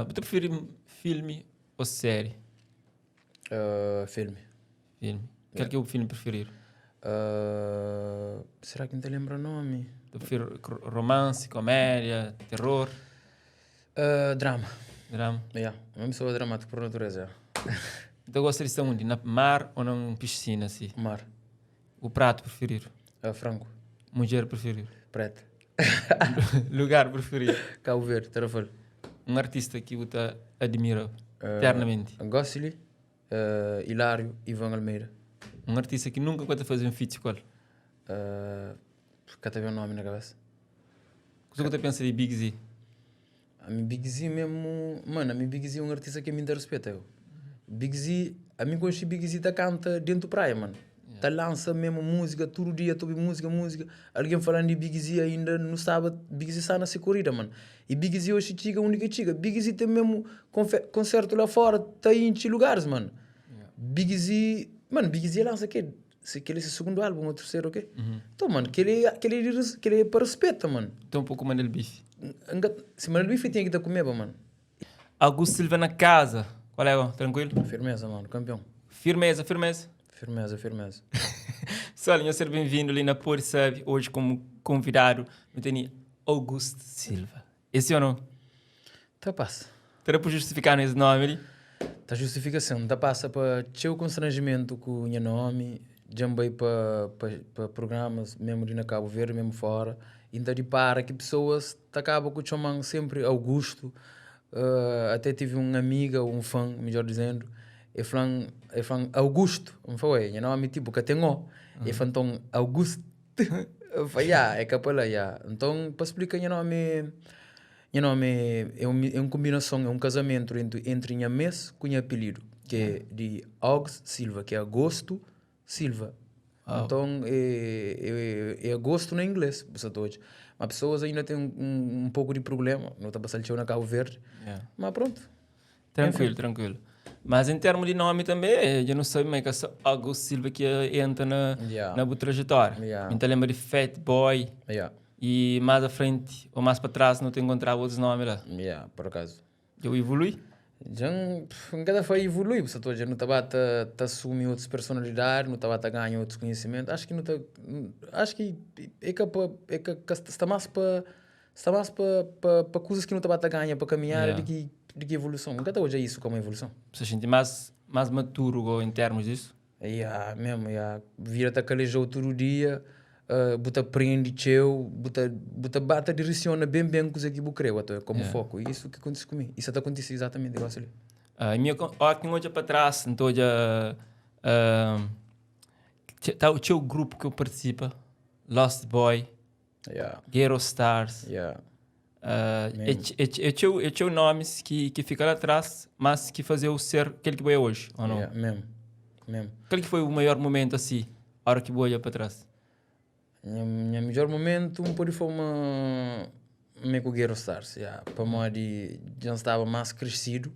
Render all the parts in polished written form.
Você prefere filme ou série? Filme. Filme. Qual que é o filme preferido? Será que não te lembra o nome? Você prefere romance, comédia, terror, Drama. drama? Yeah. Uma pessoa dramática por natureza. Então gosta de estar onde? Na mar ou na piscina, assim? Mar. O prato preferido? Frango. Mulher preferida? Preto. Lugar preferido? Cabo Verde. Tarrafal. Um artista que você admira eternamente? Gossili. Hilário. Ivan Almeida. Um artista que nunca pode fazer um feat com ele? Cá teve um nome na cabeça. O que você pensa de Big Z? A mim Big Z mesmo... Mano, a mim Big Z é um artista que me dá respeito. Eu. Big Z... A mim conheci Big Z tá canta dentro da praia, mano. Tá lança mesmo música, todo dia tô ouvindo música. Alguém falando de Big Z ainda não sabe, Big Z está na corrida, mano. E Big Z hoje chega, a única chega. Big Z tem mesmo concerto lá fora, tá aí em lugares, mano. Big Z... Mano, Big Z lança aqui. Se aquele é o segundo álbum, ou terceiro, ok? Então, mano, que ele é para respeito, mano. Então um pouco Manel Bife. Se Manel Bife tinha que estar comigo, mano. Augusto Silva na casa. Qual é? Tranquilo? Firmeza, mano, campeão. Firmeza. Firmeza. Pessoal, seja bem-vindo ali na Por Sabe. Hoje como convidado, eu tenho Augusto Silva. Esse é o nome? Tá passa. Terá por justificar esse nome ali? Tá justificação. Tá passa para o constrangimento com o meu nome. Jambei para programas, mesmo de na Cabo Verde, mesmo fora. Ainda de para que pessoas acabam com o chamam sempre Augusto. Até tive uma amiga, um fã, melhor dizendo, e falam Augusto. Eu falei, meu nome tipo que tem o. E falam então Augusto. Eu falei, é capela, Então, para explicar, meu nome é uma combinação, é um casamento entre minha mês com meu apelido, que é de Augusto Silva, que é Agosto Silva. Então, é agosto na inglês, hoje. Mas pessoas ainda têm um pouco de problema. Não está passando na Cabo Verde. Mas pronto. Tranquilo. Mas em termos de nome também, eu não sei como é que é Augusto Silva que entra na boa trajetória. Então lembra de Fat Boy. E mais à frente, ou mais para trás, não te encontrava outros nomes lá. Por acaso. Eu evolui? Já cada foi evoluir, você já não estava a assumir outras personalidades, não estava a ganhar outros conhecimentos. Acho que está mais para coisas que não estava a ganhar para caminhar do que evolução. Nunca hoje é isso como evolução. Você sente mais maturo em termos disso? Mesmo, vira-te a calejou todo dia, buta aprende teu, buta bata direciona bem coisa que eu creio, como foco. E isso que acontece comigo. Isso está acontecendo exatamente igual a minha aqui hoje para trás, então já tá o teu grupo que eu participa, Lost Boy, Ghetto Stars. É teu nomes que fica lá atrás, mas que fazer o ser aquele que vai hoje, ou não? Mesmo. Qual que foi o maior momento assim, a hora que vou olhar para trás? Meu melhor momento foi meio com o Ghetto Stars. Para mim, já estava mais crescido,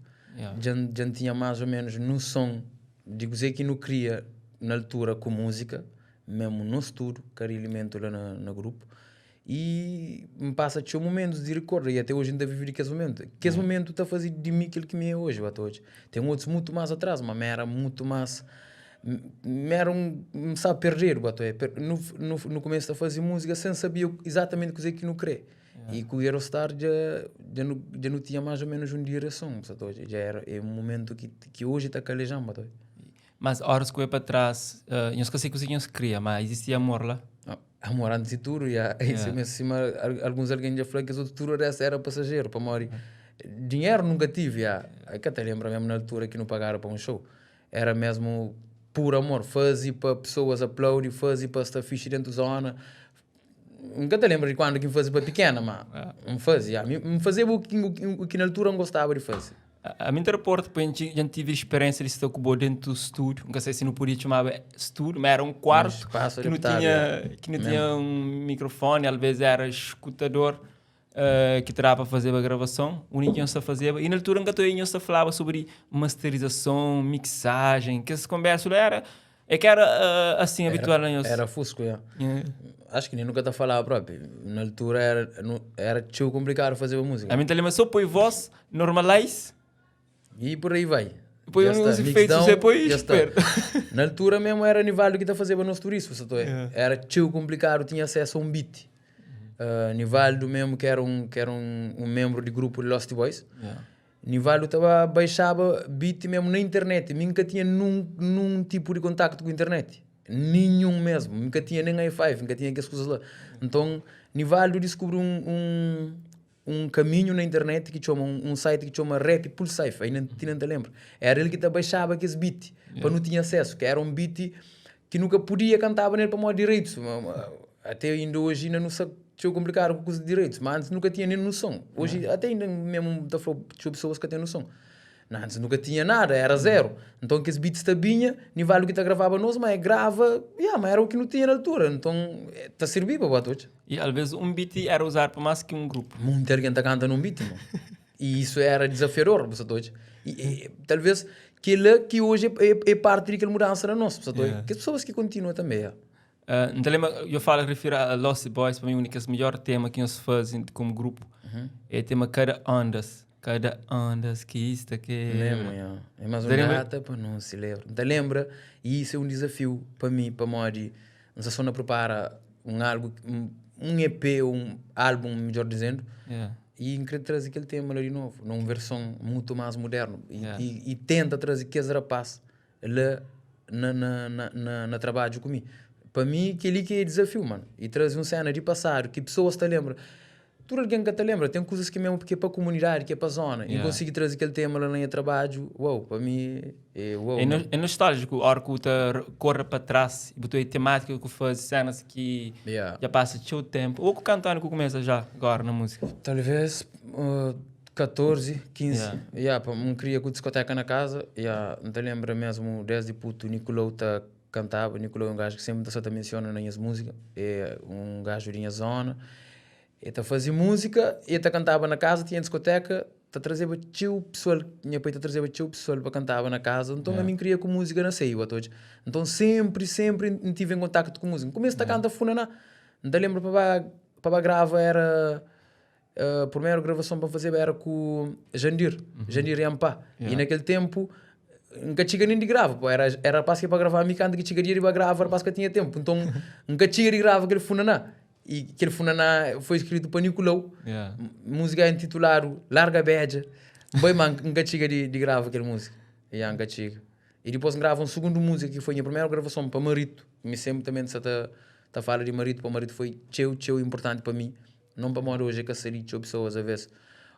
já tinha mais ou menos noção de dizer que não queria na altura com música, mesmo no estudo, que era elemento lá no grupo. E me passa de momentos de recordo, e até hoje ainda vivo aquele momento. Aquele momento está a fazer de mim aquilo que me é hoje. Tem outros muito mais atrás, mas era muito mais... Me sabe perder, no começo de fazer música sem saber exatamente o que não queria. E com o Aerostar já não tinha mais ou menos uma direção, já era um momento que hoje está calejando. Mas horas que eu ia para trás, eu esqueci que os não se cria, mas existia amor lá? Amor antes de tudo, alguns alguém já falou que as outras era passageiro, para morrer. Dinheiro nunca tive, que até lembro mesmo na altura que não pagaram para um show. Era mesmo por amor, fazia para pessoas aplaudir, fazia para estar fixe dentro da zona. Nunca te lembro de quando que fazia para pequena, mas me fazia. Me fazia o que na altura não gostava de fazer. A minha reporte, a gente tive experiência de estar com dentro do estúdio, não sei se não podia chamar estúdio, mas era um quarto que não tinha um microfone, às vezes era escutador que terá para fazer a gravação, o único que eu fazia. E na altura eu falava sobre masterização, mixagem, que essa conversa era É que era assim, habitual em Era fusco, Acho que nem nunca está a falar próprio. Na altura era tão complicado fazer a música. A minha lembra só põe voz, normalize. E por aí vai. Põe uns efeitos, você põe esperto. Na altura mesmo era Nivaldo que está a fazer para nós turistas. Era tão complicado, tinha acesso a um beat. Nivaldo mesmo, que era um membro do grupo Lost Boys. Nivaldo baixava beat mesmo na internet. Nunca tinha nenhum tipo de contacto com a internet. Nenhum mesmo. Nunca tinha nem i5, nunca tinha aquelas coisas lá. Então, Nivaldo descobriu um caminho na internet que chama um site que chama Rap Pulsafe. Ainda não te lembro. Era ele que baixava aqueles beat. Para não tinha acesso. Que era um beat que nunca podia cantar nele para modo direitos. Até ainda hoje ainda não sei. Tinha complicado com os direitos, mas antes nunca tinha nem noção. Hoje até ainda mesmo tinha pessoas que têm noção. Antes nunca tinha nada, era zero. Então que esse beat estabinha, Nivaldo que gravava nós, mas grava, mas era o que não tinha na altura. Então está a servir para todos. E às vezes um beat era usado para mais que um grupo. Muita gente canta num beat, mano. E isso era desafiador para todos. E talvez que hoje é parte daquela mudança na nossa, que as pessoas que continuam também. Então, eu falo, refiro a Lost Boys, para mim, o único melhor tema que eles fazem como grupo é o tema Cada Ondas, que isto, que é... Mesmo, é mais uma data para não se lembrar. Então, lembra, e isso é um desafio para mim, para Modi. Não sei se não prepara um EP, um álbum, melhor dizendo, e querer trazer aquele tema de novo, numa versão muito mais moderna. E tenta trazer que as rapazes lá na trabalho comigo. Para mim, aquele que é desafio, mano. E trazer um cena de passado, que pessoas te lembram. Tudo alguém que te lembra. Tem coisas que mesmo que é para a comunidade, que é para a zona. E conseguir trazer aquele tema lá no trabalho, para mim, é nostálgico. A hora que você corre para trás e botou a temática que faz cenas que já passa o tempo. Ou que cantando que começa já agora na música? Talvez 14, 15. Não queria com discoteca na casa. Não te lembra mesmo, desde puto, o Nicolau cantava. O Nicolau é um gajo que sempre só te menciona nas músicas. É um gajo de minha zona. Ele fazia música, ele cantava na casa, tinha discoteca, trazia tio pessoal, minha pai trazia tio pessoal para cantar na casa. Então a mim queria com música na seio a todos. Então sempre tive em contato com música. Começo a cantar funaná. Não lembro para gravar era a primeira gravação para fazer era com Jandir Yampá. E naquele tempo nunca tinha nem de grava, era para gravar a minha canta que tinha de gravar, para que tinha tempo. Então nunca tinha de gravar aquele funaná. E aquele funaná foi escrito para Nicolau. Música intitulada Larga Beja. Bem, mas nunca tinha de gravar aquela música. Nunca tinha. E depois grava uma segunda música que foi a primeira gravação para Marito. Me sempre também está falar de Marito. Para Marito foi tão importante para mim. Não para morrer hoje, que seria tão pessoas a vezes.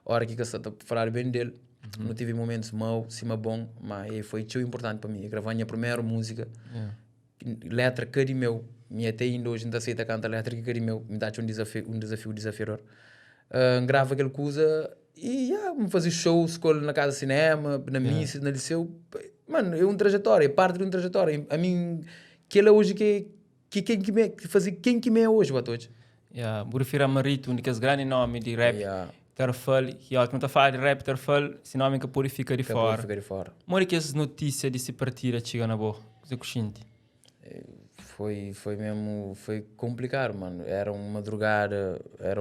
A hora que está a falar bem dele. Não tive momentos maus, cima bom, mas foi tão importante para mim. Gravar a minha primeira música. Letra que meu. Me até ainda hoje ainda aceita cantar letra que meu. Me dá um desafio desafiador. Grava aquela coisa e me fazer show, escola na casa de cinema, na missa, na liceu. Mano, é uma trajetória, é parte de uma trajetória. A mim, que ela hoje quem que me é hoje, Batote. Vou referir a Marito, um dos grandes nomes de rap. Terfal, que não está a falar de rap, Terfal, esse nome que purifica de fora. Mora que as notícias de se partir a chegar na boa, você coxinte. Foi complicado, mano. Era uma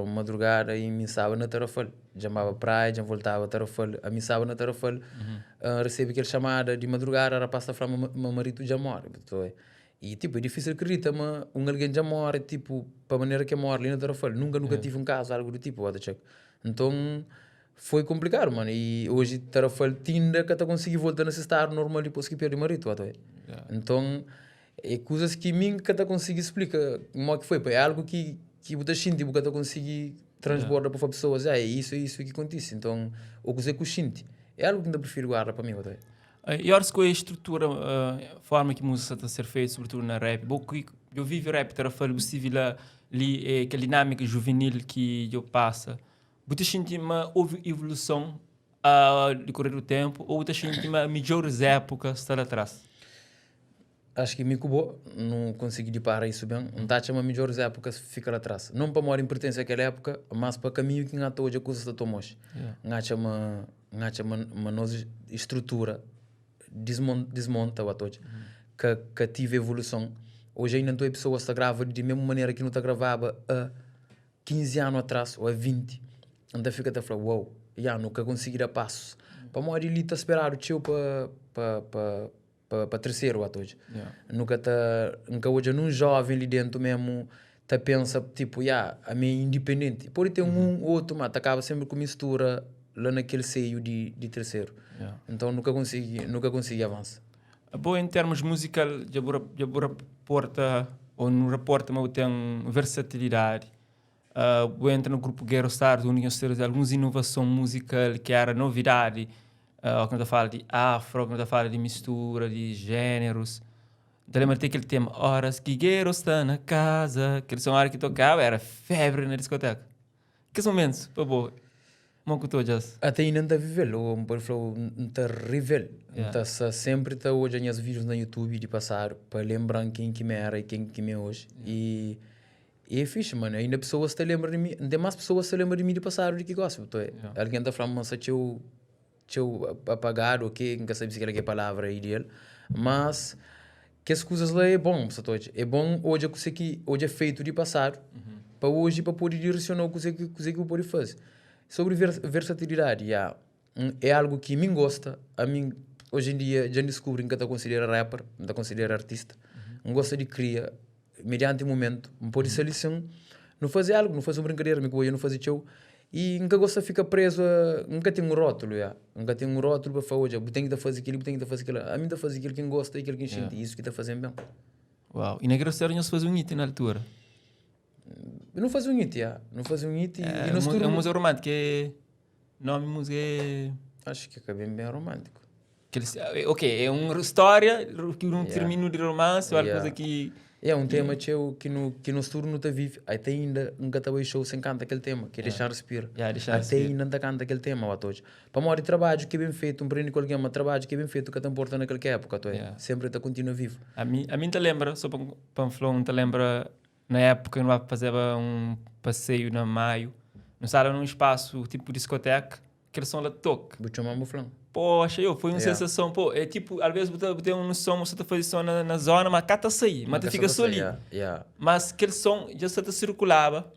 madrugada e me estava na Terfal. Chamava praia, já voltava a Terfal, a me estava na Terfal. Recebi aquela chamada de madrugada, era para estar meu marido já morre. E tipo, é difícil acreditar, mas alguém já morre, tipo, para a maneira que morre ali na Terfal. Nunca tive um caso, algo do tipo, então foi complicado, mano. E hoje Terfal tinda que consegui voltar nesse estado normal depois que perde o marido. Então é coisas que mim que consegui explicar como é que foi. É algo que você sente, que consegui transbordar para as pessoas. É isso que acontece. Então, o que você sente é algo que ainda prefiro guardar para mim. E olha com a estrutura, a forma que a música está a ser feita, sobretudo na rap. Eu vivo rap, Terfal, possível ali, aquela dinâmica juvenil que eu passo. Você sente uma evolução ao decorrer do tempo ou você sente uma melhores épocas está lá atrás? Acho que me cubou, não consegui parar isso bem. Não está a chamar melhores épocas, fica lá atrás. Não para morar em pertença àquela época, mas para o caminho que não hoje a coisa está tomando. Não há uma nova estrutura, desmonta o atojo. que tive evolução. Hoje ainda não é pessoas que gravam de mesma maneira que não te gravava há 15 anos atrás ou há 20. Então fica até falar, uau, nunca conseguir a passos. Para morrer ali está a esperar o tio para terceiro até hoje. Nunca hoje num jovem ali dentro mesmo tá pensa tipo, a minha independente. Pode ter um outro, mas acaba sempre com mistura lá naquele seio de terceiro. Então nunca consegui avançar. Bom, em termos musical, já reporta, ou no reporta, mas tem versatilidade. Vou entrar no grupo Guerra Stars, onde eu algumas inovações musical que era novidade. Quando eu falo de afro, quando eu falo de mistura, de gêneros. Então lembra aquele tema, horas que Guerra está na casa, aquele som que tocava, era febre na discoteca. Que momentos, por favor. Até ainda não viveu, não está rivel. Então sempre está hoje nos vídeos no YouTube de passar para lembrar quem que me era e quem que me é hoje. E é fixe, mano. Ainda pessoas se lembram de mim, ainda mais pessoas se lembram de mim de passar do que gosto. Alguém está falando, mas eu apagado, ok, nunca sabe se é a palavra aí dele, mas que as coisas lá é bom, é bom hoje é feito de passar para hoje para poder direcionar o que eu posso fazer. Sobre versatilidade, é algo que me gosta. A mim, hoje em dia, já descobri que eu considero rapper, não considero artista. Não gosto de criar, mediante o momento, não pode ser lição, não fazer algo, não fazer uma brincadeira, eu não fazer show. E nunca gosto de ficar preso, nunca tenho um rótulo, nunca tenho um rótulo para falar, hoje, eu tenho que fazer aquilo, tenho que fazer aquilo. A mim está fazer aquilo que gosta e aquilo que sente, isso que está fazendo bem. Uau, e na grosseira não se faz um hit na altura? Eu não fazia um hit, não fazia um hit. É uma música romântica, nome música é... Acho que é bem romântico. Ok, é uma história que não termina de romance, ou coisa que... É um tema que no futuro não está vivo. Até ainda nunca estava show sem cantar aquele tema, que é deixar respirar. Até ainda não canta aquele tema, todos. Para morrer trabalho que é bem feito, prende qualquer trabalho que é bem feito, que te importa naquela época, sempre está continua vivo. A mim te lembra, só para falar, te lembra na época eu fazia um passeio na Maio, não estava num espaço tipo discoteca, que era som lá de toque. Pô, achei foi uma sensação, pô, é tipo, às vezes você um som, você está fazendo som na zona, mas cá está sair, mas você fica só ali. Mas aquele som já está circulava.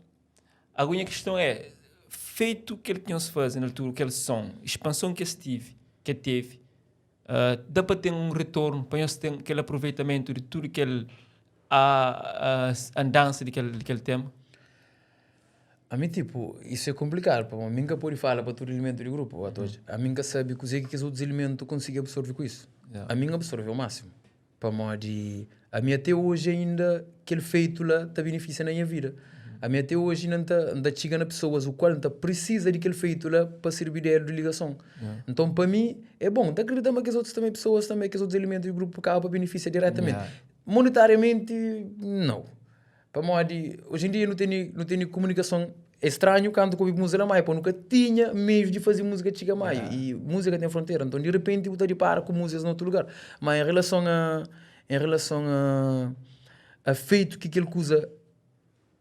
A minha questão é, feito que ele tinha se fazer na altura, aquele som, expansão que teve, dá para ter um retorno, para nós ter aquele aproveitamento de tudo aquele a andança daquele tema? A mim, tipo, isso é complicado. A mim nunca pode falar para todo elemento do grupo. A mim nunca sabe que os outros elementos conseguem absorver com isso. A mim absorve o máximo. A mim até hoje ainda, aquele feito lá, está beneficia na minha vida. A mim até hoje ainda chega na pessoas o qual precisa daquele feito lá para servir de ligação. Então, para mim, é bom. Está acreditando que as outras pessoas também, que os outros elementos do grupo acabam para beneficiar diretamente. Monetariamente, não. Hoje em dia não tenho comunicação. É estranho canto com música mais, porque nunca tinha meios de fazer música de chegar mais. E música tem fronteira, então de repente eu estou de para com músicas em outro lugar. Mas em relação a feito que aquele coisa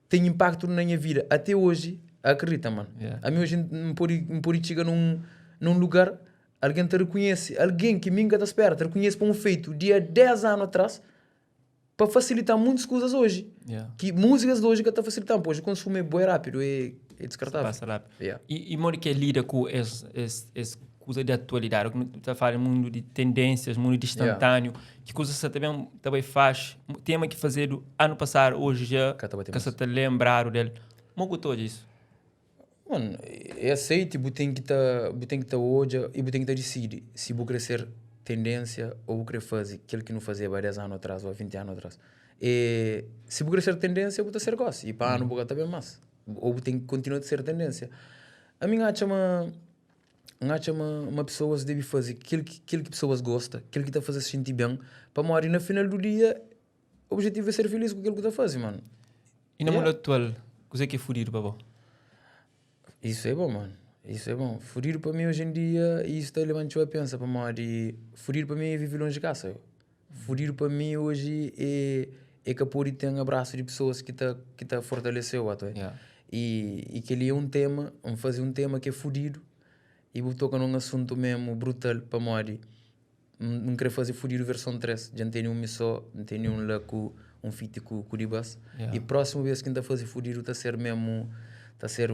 tem impacto na minha vida até hoje, acredita, mano. A mim hoje me pode chegar num lugar, alguém te reconhece, alguém que me engana espera, te reconhece para um feito de há 10 anos atrás, para facilitar muitas coisas hoje. Que músicas de hoje que está facilitando. Hoje o consumo é bem rápido, é descartável. Passa rápido. E Mori que lida com essa coisa de atualidade, o que está falando mundo de tendências, mundo de instantâneo, que coisa você também faz, tema que fazer do ano passado, hoje já, que você está lembrado dele. Como gostou disso? Mano, é aceito, você tem que estar hoje e você tem que estar decidir se vou crescer tendência ou vou querer fazer aquilo que não fazia há 10 anos atrás ou 20 anos atrás. E se vou crescer tendência, eu vou ser gosto. E para ano vou estar bem mais. Ou tem que continuar a ser tendência. A mim acha uma pessoa que deve fazer aquilo que pessoas gostam, aquilo que está a fazer se sentir bem, para morrer no final do dia, o objetivo é ser feliz com aquilo que está a fazer, mano. E no mundo atual, o que é fudido, babá? Isso é bom, mano. Isso é bom. Fudir para mim hoje em dia, isso está levantando a pensar para mim. Fudir para mim é viver longe de casa. Fudir para mim hoje é que pode ter um abraço de pessoas que tá fortaleceu. E que ele é um tema, vamos fazer um tema que é fudido e vou tocar num assunto mesmo brutal para mim. não queria fazer Fudido versão 3. Já tenho um só, tenho um lá com um feat com o Ribas. E próxima vez que ainda fazer Fudido está a ser mesmo, está a ser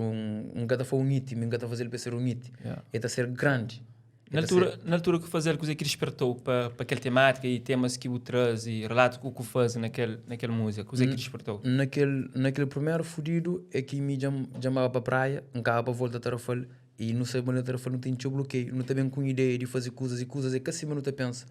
cada foi um hit, me está a fazer ele para ser um hit. E está a ser grande. Na altura que fazer coisa que despertou para aquela temática e temas que o traz e relato o que faz naquela música, coisa que despertou. Naquele primeiro Fudido é que me chamava para a praia, para volta a Tarrafal. E não sei mais telefone, não tem bloqueio, não está bem com ideia de fazer coisas é que acima não te pensa.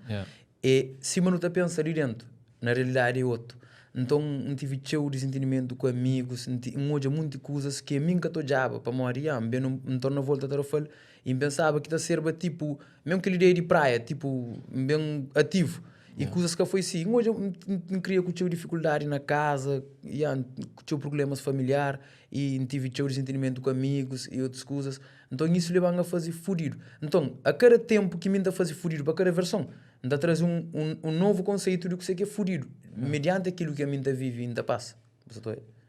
E cima não te pensa ali dentro, na realidade é outro. Então não tive teu desentendimento com amigos, hoje muitas coisas que a mim que estou já para morar, bem não torna volta a Tarrafal e pensava que está a ser tipo, mesmo aquela ideia de praia, tipo, bem ativo. E coisas que foi assim, hoje eu não queria que tive dificuldade na casa, tive problemas familiares e tive desentendimento com amigos e outras coisas. Então isso levava a fazer Fudido. Então, a cada tempo que me dá fazer Fudido, para cada versão, dá traz um novo conceito do que é Fudido, mediante aquilo que a minha vive e ainda passa.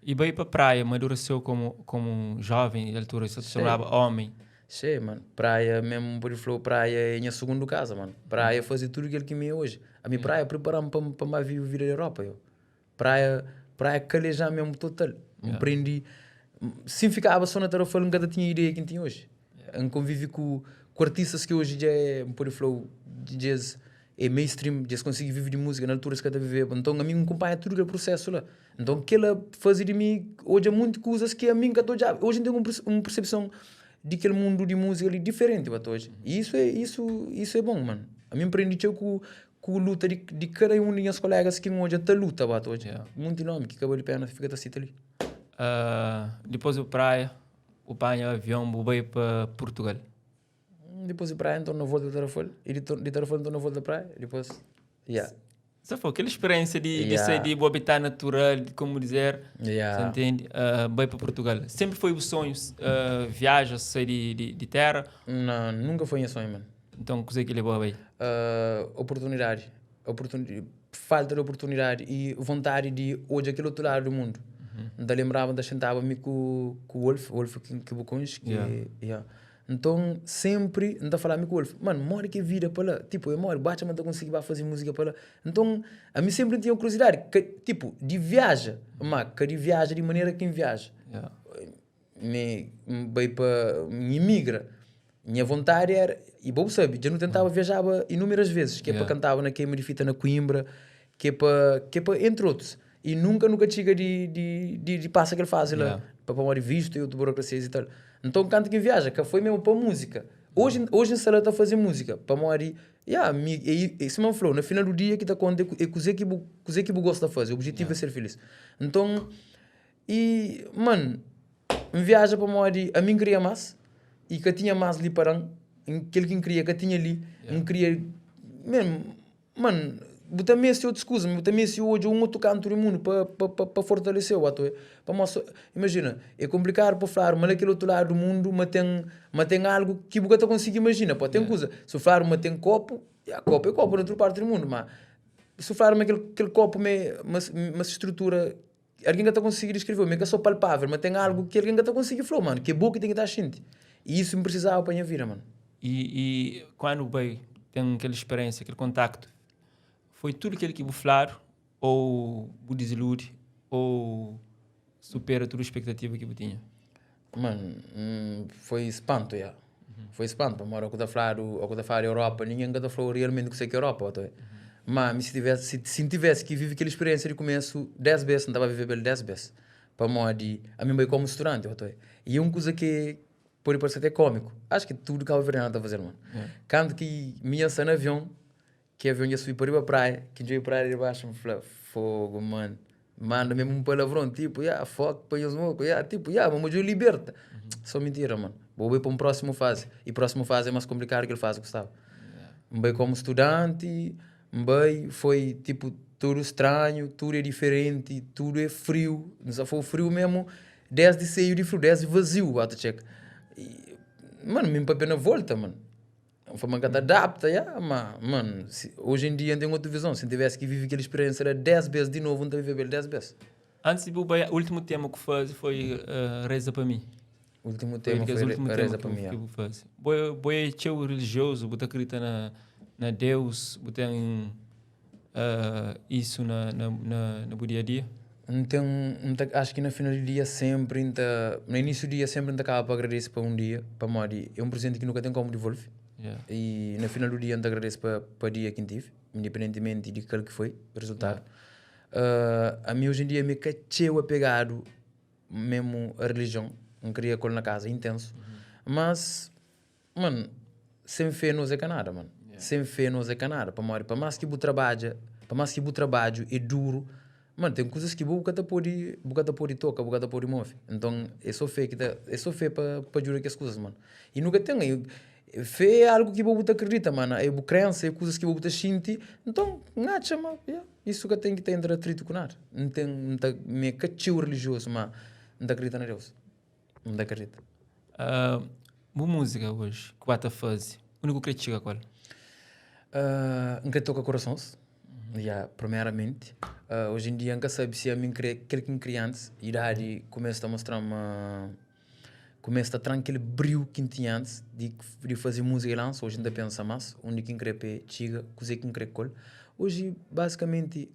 E bem para a praia, amadureceu como um jovem, na altura, se chamava homem. Sim, mano. Praia, mesmo por exemplo, praia é a minha segunda casa, mano. Praia fazer tudo aquilo que me é hoje. A minha praia preparava-me para vir a Europa, eu. Praia calejar mesmo total. Me prendi. Sim, ficava só na Tarrafal, nunca tinha ideia que tinha hoje. Convivi com artistas que hoje já é, por exemplo, jazz é mainstream, já se consegue viver de música na altura que está a viver. Então a mim me acompanha tudo aquele processo lá. Então aquela fazia de mim, hoje há muitas coisas que a mim que estou já. Hoje tenho uma percepção de aquele mundo de música ali diferente para hoje. E isso é bom, mano. A mim aprendi com a luta de cada um dos meus colegas que hoje está luta para hoje. Muito nome que acabou de pena, fica assim ali. Depois da praia, o banho avião, veio para Portugal. Depois da praia, então não volto de Tarrafal. E de Tarrafal, então não volto da praia. Depois, Só foi aquela experiência de sair de habitat natural, de como dizer, você entende? Veio para Portugal. Sempre foi o sonho, viajar, sair de terra? Não, nunca foi um sonho, mano. Então, o que é que levou aí? Oportunidade. Falta de oportunidade e vontade de hoje aquele outro lado do mundo. Ainda lembrava, ainda sentava-me com o Wolf que Bucões, Então, sempre ainda falava com o Wolf, mano, mora que vira para lá. Tipo, eu moro, bate, mas não consegui fazer música para lá. Então, a mim sempre tinha curiosidade, que, tipo, de viaja, mas que de viaja de maneira que viaja. Me imigra. Minha vontade era, e bom sabe, já não tentava viajava inúmeras vezes, que é para cantava na queima de fita na Coimbra, que é para entre outros. E nunca chega de passar aquele fase lá, para pôr visto e outra burocracia e tal. Então, canta que viaja, que foi mesmo para música. Hoje em sala está a fazer música, para morir. Esse mesmo falou, no final do dia que está com é coisa que eu gosto de fazer, o objetivo é ser feliz. Então, mano, viaja para morir, a mim queria mais, e que tinha mais ali para aquele que queria, que tinha ali, não queria, mesmo, mano, botar-me esse outro escusa, botar-me esse hoje um outro canto do mundo para fortalecer o ato. Imagina, é complicado para falar, mas naquele outro lado do mundo, mas tem algo que você consegue imaginar, pô, tem coisa. Se eu falar, mas tem copo é copo na outra parte do mundo, mas se eu falar, mas aquele copo, mas estrutura, alguém que está conseguindo escrever, mas que é só palpável, mas tem algo que alguém que está conseguindo falar, mano, que é bom que tem que estar gente. E isso me precisava para a minha vida, mano. E quando veio, tem aquela experiência, aquele contacto, foi tudo aquilo que vou falar, ou o desilude, ou supera toda a expectativa que eu tinha? Mano, foi espanto, Foi espanto. Mas ao que eu falar Europa, ninguém que falou realmente que sei que é Europa, Mas se tivesse que viver aquela experiência de começo 10 vezes, não estava a viver 10 vezes. Para mim, a mim como estudante, E uma coisa que pode parecer até cômico, acho que tudo que a Verena está a fazer, mano. Quando que me ia no avião, que avião ia subir para ir para a praia, que eu ia para a praia de baixo, me falei, fogo, mano. Manda mesmo um palavrão, tipo, fuck, põe os mocos, tipo, mas eu liberta. Só mentira, mano. Vou ir para uma próxima fase. E a próxima fase é mais complicada que ele faz, Gustavo. Bem como estudante, bem foi, tipo, tudo estranho, tudo é diferente, tudo é frio. Não só foi frio mesmo, desde sair de frio, desde vazio, mano, me empapei na volta, mano. Foi uma coisa adapta, mas, mano, hoje em dia tem outra visão. Se tivesse que viver aquela experiência, era 10 vezes de novo, não viver 10 vezes. Antes de o último tema que faz foi Reza para mim. O último tema foi Reza para mim. Boi é teu religioso, você acredita na Deus, tem isso na dia a dia? Então, acho que no final do dia sempre, no início do dia sempre acaba para agradecer para um dia, para morrer. É um presente que nunca tem como devolver. Yeah. E no final do dia agradeço para o dia que tive, independentemente de qual que foi o resultado. A mim hoje em dia me cacheu apegado mesmo a religião. Não queria colar na casa, intenso. Mas, mano, sem fé não é nada, mano. Yeah. Sem fé não é nada. Para mais que o trabalho é duro, mano, tem coisas que o bocata pode tocar, o bocata pode mover. Então, é só fé para jurar que as coisas, mano. E nunca tem. Fé é algo que o bocata acredita, mano. É crença, é coisas que o bocata sente. Então, nada, chama. Yeah. Isso que tem que ter atrito com nada. Não tem me cacheu religioso, mas não acredita na Deus. Não acredita. Boa música hoje, que você faz. O único que chega qual? Nunca toca corações. Primeiramente. Hoje em dia nunca sabe se a mim aquele criança idade começa a mostrar começa a ter aquele brilho que tinha antes de fazer música e lança. Hoje ainda pensa mais. Onde quem crê chega, coisa que crê col. Hoje basicamente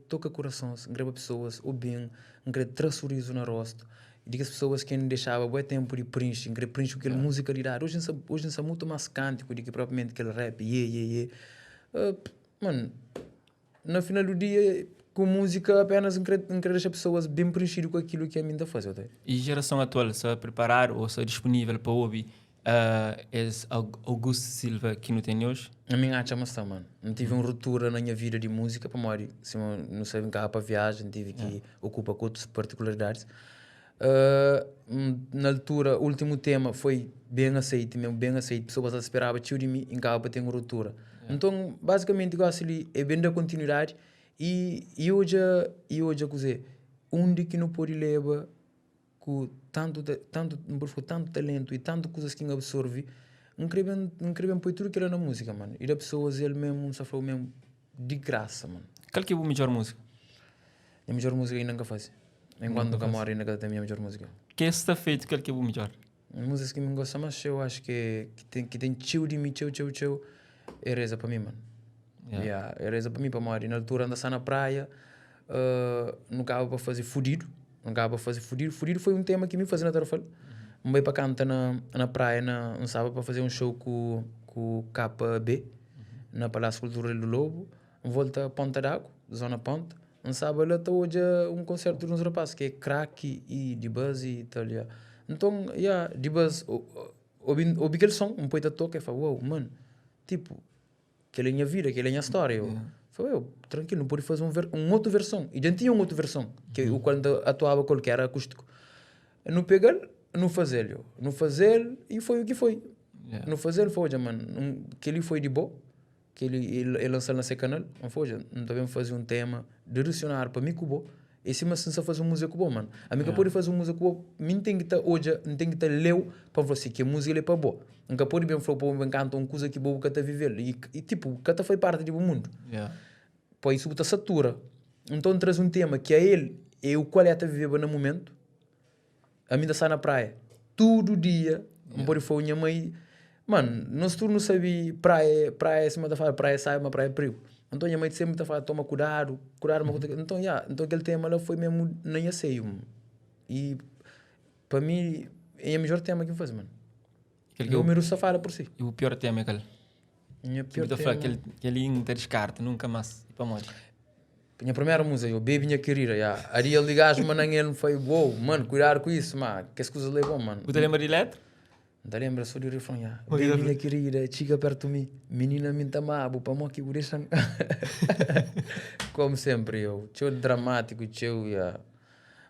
toca corações, crê pessoas o bem, crê traz sorriso no rosto. E diga as pessoas que não deixava bom tempo de preencher aquela musicalidade. Hoje não muito mais cântico do que propriamente aquele rap. Mano, no final do dia, com música, apenas quero deixar pessoas bem preenchidas com aquilo que a mim dá fazer. Tá? E geração atual, se preparar ou se disponível para ouvir, é Augusto Silva que não tem hoje? A minha arte está, mano. Não tive uma ruptura na minha vida de música para morrer. Se não sei carro para viagem, tive que ocupar com outras particularidades. Na altura, o último tema foi bem aceito, pessoas esperavam tio de mim em casa para ter uma ruptura. Então, basicamente, eu acho que é bem da continuidade e hoje a coisa, onde que não pode levar com tanto talento e tanto coisas que absorve, não queria pôr tudo que era na música, mano. E das pessoas, ele mesmo, só falou mesmo de graça, mano. Qual que é a melhor música? A melhor música ainda nunca faz. Enquanto nunca moro ainda tem a minha melhor música. Que está feito, qual que é o melhor? A música que me gosta mais, eu acho que tem tio de mim, tio, é reza para mim, mano. É reza para mim, para morar. Na altura anda na praia, não acaba para fazer fudido. Fudido foi um tema que me fazia na tarefa. Me veio para cantar na praia, não sabe, para fazer um show com o KB, na Palácio Cultural do Lobo. Volta a Ponta d'Água, Zona Ponta. Não sabe, ele está hoje um concerto de uns rapazes que é Crack e D-Buzz e tal. Então, D-Buzz, ouvi aquele som, um poeta toca e fala, uau, mano, tipo, que ele é a minha vida, que ele é a minha história. Eu falei, tranquilo, não pode fazer uma outra versão. E já tinha uma outra versão, que eu quando atuava qualquer acústico. Não pegar, não fazer, e foi o que foi. Não fazer, foi, mano, que ele foi de boa. Que ele lançou no seu canal, não foi, não devemos fazer um tema direcionar para mim que bom. E se mas não fazer uma música boa, mano. A mim que pode fazer uma música boa, mim tem que estar hoje, não tem que estar leu para você que a música é para boa. Nunca pode bem falar para um canto uma coisa que boa que está vivendo e tipo, que foi parte do mundo. Por isso está satura. Então traz um tema que é ele, é o qual é está vivendo no momento. A mim está na praia, todo dia, não pode falar minha mãe. Mano, nós tu não sabia praia cima da fala, praia sai, uma praia perigo. Então a mãe sempre está falando, toma cuidado. Então, então aquele tema lá foi mesmo nem aceio. E para mim é o melhor tema que eu faço, mano. O número só fala por si. E o pior tema é aquele? O pior tema... Aquele inte descarte, nunca mais. Para morrer. Minha primeira música, eu bebi minha querida, Aí ele ligaste, mano, ele foi, uou, mano, cuidado com isso, mano. Que as coisas levam, mano. Você lembra de letra? Não lembra só do refrão, Baby, minha querida, chega perto de mim. Menina, me tamabo, para mim que vou deixar... Como sempre, eu. Tchau dramático, tchau,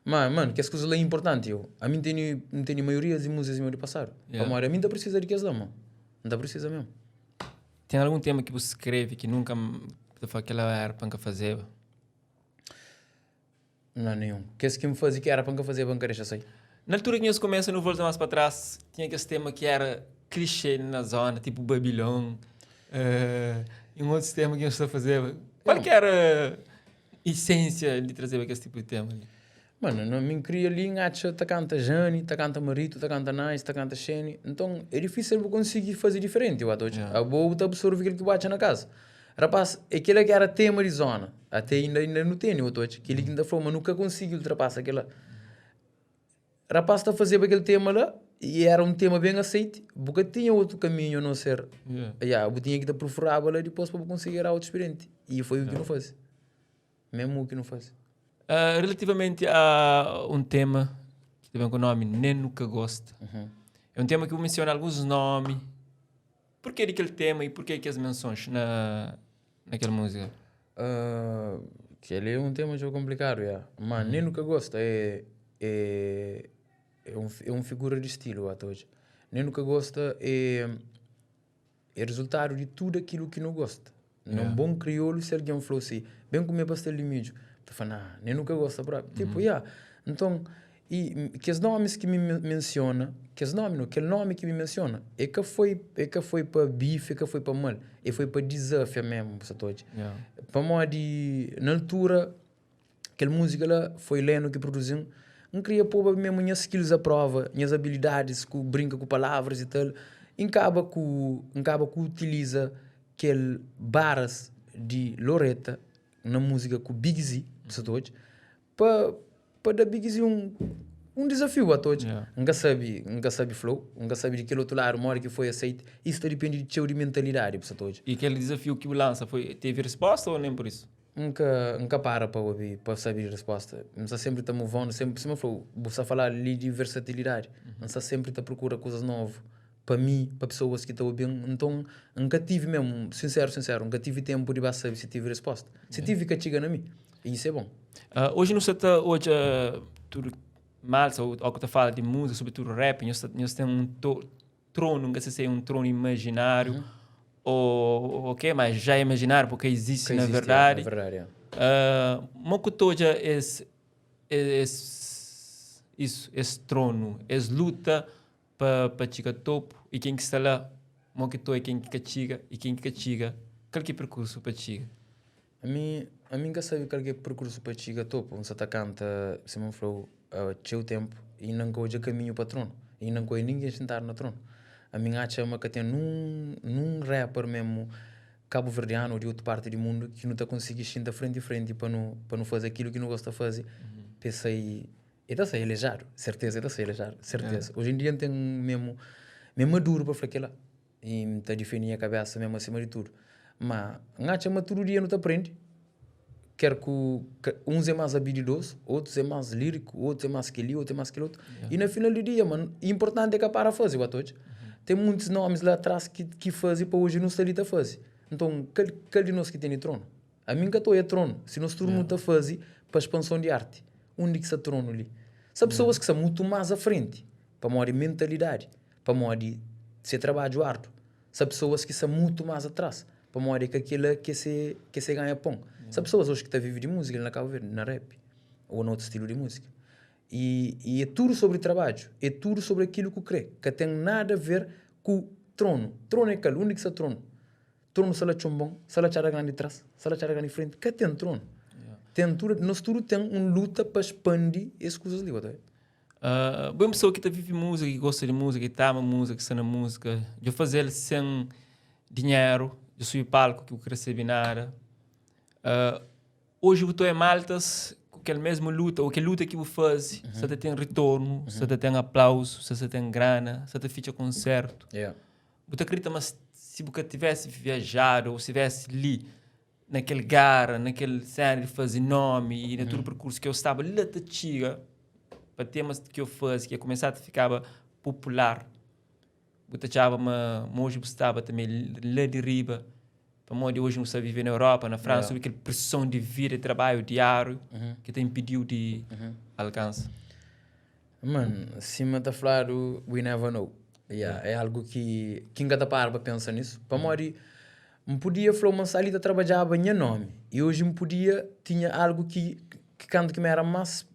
Mano, que as coisas lá é importante, eu. A mim tenho maioria de músicas de passar. A mim não precisa de que as dá, mano. Não precisa mesmo. Tem algum tema que você escreve que nunca aquela era para fazer? Não, nenhum. Que me fazia que era para fazer, para deixar sair. Na altura que nós começamos no Volta Mais para Trás, tinha esse tema que era clichê na zona, tipo Babilão. E um outro tema que nós estamos a fazer. Qual que era a essência de trazer esse tipo de tema ali? Mano, não me queria ali, acha, tá canta Jani, tá canta Marito, tá canta Nice, tá canta Shane. Então é difícil eu conseguir fazer diferente, eu acho. A boa te absorve aquilo que bate na casa. Rapaz, aquele que era tema de zona, até ainda não tem, eu acho. Aquele que ainda falou, mas nunca consegui ultrapassar aquela. Rapaz, está a fazer aquele tema lá, e era um tema bem aceito, porque tinha outro caminho a não ser. Eu tinha que te perfurar lá depois para conseguir algo diferente. E foi o que não faz. Mesmo o que não faz. Relativamente a um tema que tem o nome Nem Nunca Gosta, é um tema que eu menciono alguns nomes. Por que aquele tema e por que as menções naquela música? Que ele é um tema já complicado, mas Nem Nunca Gosta é um figura de estilo até hoje. Nem Nunca Gosta é resultado de tudo aquilo que não gosta. Num bom crioulo, se alguém falou assim, bem comer pastel de milho, tu fala, nem nunca gosta, tipo, então, e que os nomes que me menciona, aquele nome que me menciona, é que foi para bife, é que foi para mal, e foi para desafio mesmo, para modo de, na altura, aquela música lá, foi Leno que produziu, não queria pôr mesmo minhas skills à prova, minhas habilidades, que brinca com palavras e tal, acaba que utiliza aquele barras de Loretta na música com Big Z, para dar Big Z um desafio a todos. Nunca sabe flow, nunca sabe de aquele outro lado, uma hora que foi aceito. Isso depende de teu de mentalidade para todos. E aquele desafio que o lança teve resposta ou nem por isso? Nunca para ouvir, para saber a resposta. Não sempre está movendo, sempre você falar ali de versatilidade. Não sempre está procura coisas novas. Para mim, para pessoas que estão bem, então nunca tive mesmo, sincero, nunca tive tempo de saber se tive resposta. Se tive que chega na mim, e isso é bom. Hoje não se está tudo mal, ou que tu fala de música, sobretudo rap, nós temos um trono, não sei se é um trono imaginário, ou o que, mas já é imaginário porque existe na verdade. Mokutoja esse trono, luta para chegar ao topo, e quem que está lá, Mokuto é quem que chega, e quem que chega, qual que é o percurso para chegar? A mim nunca sabe qual que é o percurso para chegar ao topo, onde você canta, se me falou, teu tempo, e não coisa caminho para o trono, e não coisa ninguém sentar no trono. A minha acha uma que tem num rapper mesmo cabo-verdiano de outra parte do mundo que não está conseguindo sentar frente a frente para não fazer aquilo que não gosta de fazer. Pensei, está a ser elejado, certeza, certeza. Hoje em dia tem mesmo maduro para fazer aquilo e está definir a cabeça mesmo acima de tudo. Mas acha uma todo dia não te aprende. Quer que uns é mais habilidoso, outros é mais lírico, outros é mais aquele, outro é mais aquele outro. E no final do dia, mano, o importante é que para fazer o todos. Tem muitos nomes lá atrás que fazem para hoje não está ali a fazer. Então, qual de nós que tem trono? A mim que estou é trono. Se nós todo mundo está a fazer para a expansão de arte, onde que está trono ali? São pessoas que são muito mais à frente, para modo de mentalidade, para modo de ser trabalho árduo. São pessoas que são muito mais atrás, para modo de que aquilo que se ganha pão. São pessoas hoje que estão a viver de música na Cabo Verde, na rap, ou no outro estilo de música. E é tudo sobre trabalho, é tudo sobre aquilo que crê, que tem nada a ver com o trono. Trono é aquele, único que é trono. Trono se ela chumbão, se ela chara grande atrás, se ela chara grande frente, que tem trono. Tem tudo, nós tudo tem uma luta para expandir essas coisas ali. Boa pessoa que vive música, que gosta de música, que ama música, que está na música, eu fazer sem dinheiro, eu sou o palco que eu recebo nada. Hoje eu estou em Maltas, aquela mesma luta, ou que luta que eu faço, você tem retorno, você tem aplauso, você tem grana, você fica concerto. Você acredita, mas se você tivesse viajado, ou se tivesse ali, naquele lugar, naquele cenário de fazer nome, e no todo o percurso que eu estava lá de chega, para temas que eu fazia, que começava a ficar popular, você achava, mas hoje você estava também lá de riba, para modo hoje você vive na Europa, na França, sobre aquela pressão de vida e trabalho diário que te impediu de alcançar. Mano, acima da falar, we never know. É algo que quem cada para pensa nisso. Para modo, me podia falar uma salida trabalhava em nome e hoje me podia tinha algo que quando que me era mais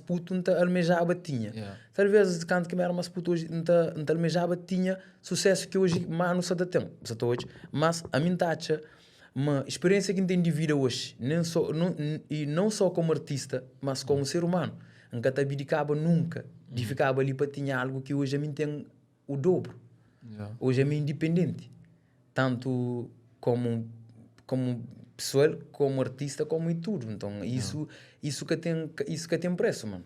puto não almejava tinha. Talvez quando que me era mais puto hoje não almejava tinha sucesso que hoje mais não se dá tempo. Mas a mim tacha Uma experiência que tem de vida hoje, e não só como artista, mas como ser humano. Nunca te abdicava nunca de ficar ali para ter algo que hoje a mim tem o dobro. Hoje a mim independente. Tanto como pessoal, como artista, como em tudo. Então, isso que tem preço, mano.